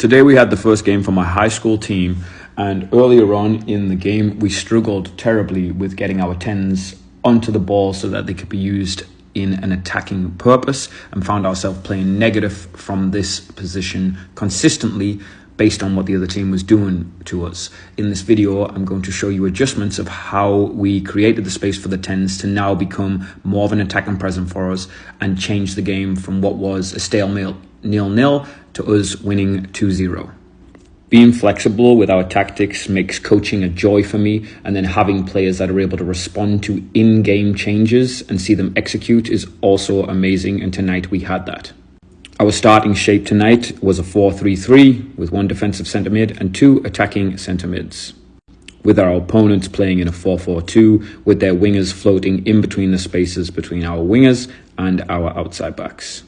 Today we had the first game for my high school team, and earlier on in the game we struggled terribly with getting our 10s onto the ball so that they could be used in an attacking purpose, and found ourselves playing negative from this position consistently based on what the other team was doing to us. In this video, I'm going to show you adjustments of how we created the space for the 10s to now become more of an attacking presence for us and change the game from what was a stalemate 0-0 to us winning 2-0. Being flexible with our tactics makes coaching a joy for me, and then having players that are able to respond to in-game changes and see them execute is also amazing, and tonight we had that. Our starting shape tonight was a 4-3-3 with one defensive centre mid and two attacking centre mids, with our opponents playing in a 4-4-2 with their wingers floating in between the spaces between our wingers and our outside backs.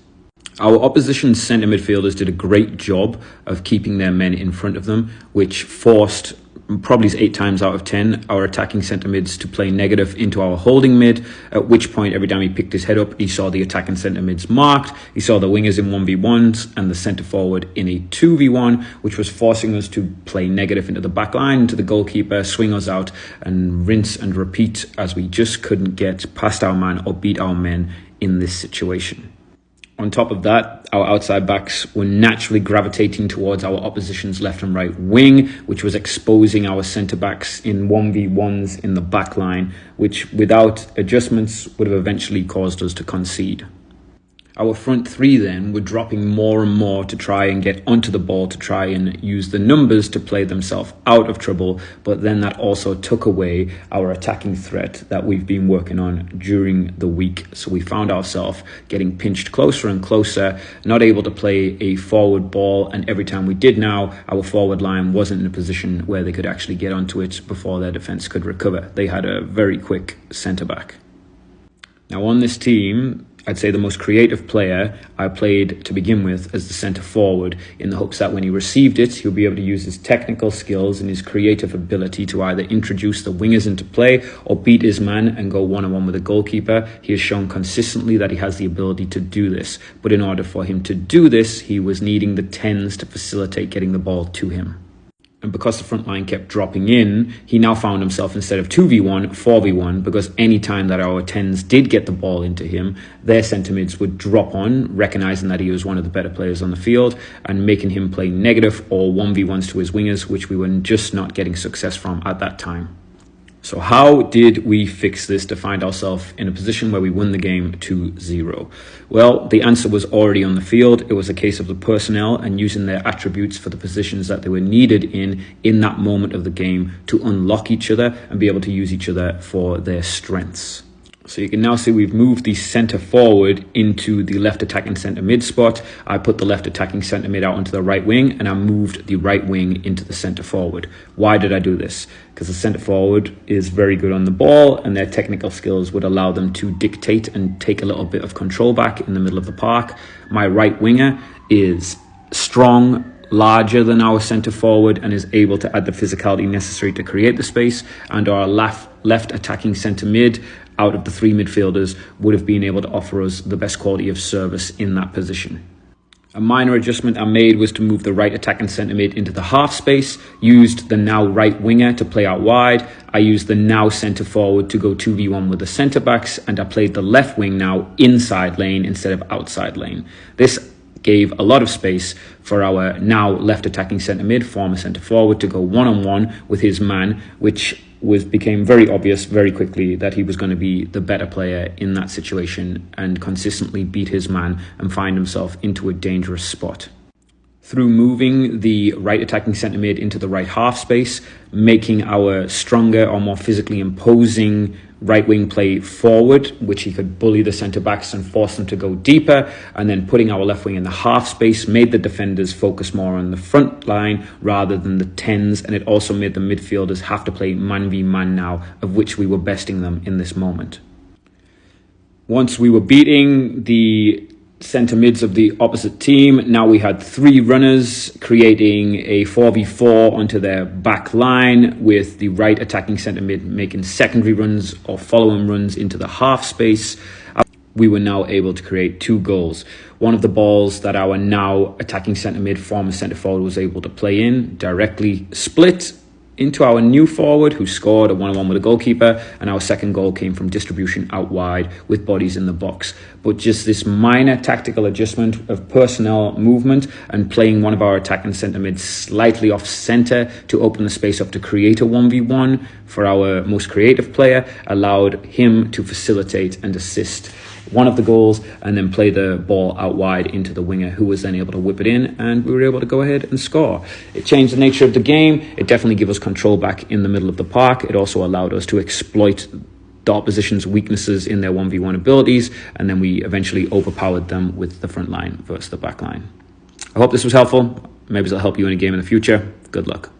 Our opposition centre midfielders did a great job of keeping their men in front of them, which forced probably 8 times out of 10 our attacking centre mids to play negative into our holding mid, at which point every time he picked his head up he saw the attacking centre mids marked, he saw the wingers in 1v1s and the centre forward in a 2v1, which was forcing us to play negative into the back line, to the goalkeeper, swing us out and rinse and repeat, as we just couldn't get past our man or beat our men in this situation. On top of that, our outside backs were naturally gravitating towards our opposition's left and right wing, which was exposing our centre backs in 1v1s in the back line, which without adjustments would have eventually caused us to concede. Our front three then were dropping more and more to try and get onto the ball, to try and use the numbers to play themselves out of trouble, but then that also took away our attacking threat that we've been working on during the week. So we found ourselves getting pinched closer and closer, not able to play a forward ball, and every time we did now, our forward line wasn't in a position where they could actually get onto it before their defence could recover. They had a very quick centre back. Now on this team, I'd say the most creative player I played to begin with as the centre forward, in the hopes that when he received it, he'll be able to use his technical skills and his creative ability to either introduce the wingers into play or beat his man and go one-on-one with the goalkeeper. He has shown consistently that he has the ability to do this, but in order for him to do this, he was needing the 10s to facilitate getting the ball to him. And because the front line kept dropping in, he now found himself, instead of 2v1, 4v1, because any time that our 10s did get the ball into him, their centre mids would drop on, recognising that he was one of the better players on the field, and making him play negative or 1v1s to his wingers, which we were just not getting success from at that time. So how did we fix this to find ourselves in a position where we won the game 2-0? Well, the answer was already on the field. It was a case of the personnel and using their attributes for the positions that they were needed in that moment of the game, to unlock each other and be able to use each other for their strengths. So you can now see we've moved the centre forward into the left attacking centre mid spot. I put the left attacking centre mid out onto the right wing, and I moved the right wing into the centre forward. Why did I do this? Because the centre forward is very good on the ball, and their technical skills would allow them to dictate and take a little bit of control back in the middle of the park. My right winger is strong, larger than our centre forward, and is able to add the physicality necessary to create the space, and our left attacking centre mid, out of the 3 midfielders, would have been able to offer us the best quality of service in that position. A minor adjustment I made was to move the right attacking centre mid into the half space, used the now right winger to play out wide, I used the now centre forward to go 2v1 with the centre backs, and I played the left wing now inside lane instead of outside lane. This gave a lot of space for our now left attacking centre mid, former centre forward, to go one-on-one with his man, which became very obvious very quickly that he was going to be the better player in that situation and consistently beat his man and find himself into a dangerous spot. Through moving the right attacking centre mid into the right half space, making our stronger or more physically imposing right wing play forward, which he could bully the centre backs and force them to go deeper, and then putting our left wing in the half space made the defenders focus more on the front line rather than the 10s, and it also made the midfielders have to play man v man now, of which we were besting them in this moment. Once we were beating the centre mids of the opposite team, now we had 3 runners creating a 4v4 onto their back line, with the right attacking centre mid making secondary runs or follow-on runs into the half space. we were now able to create 2 goals. One of the balls that our now attacking centre mid, former centre forward, was able to play in directly split into our new forward, who scored a 1-on-1 with a goalkeeper, and our second goal came from distribution out wide with bodies in the box. But just this minor tactical adjustment of personnel movement and playing one of our attacking centre mids slightly off centre to open the space up to create a 1v1 for our most creative player allowed him to facilitate and assist one of the goals and then play the ball out wide into the winger, who was then able to whip it in, and we were able to go ahead and score. It changed the nature of the game. It definitely gave us control back in the middle of the park. It also allowed us to exploit the opposition's weaknesses in their 1v1 abilities, and then we eventually overpowered them with the front line versus the back line. I hope this was helpful. Maybe it'll help you in a game in the future. Good luck.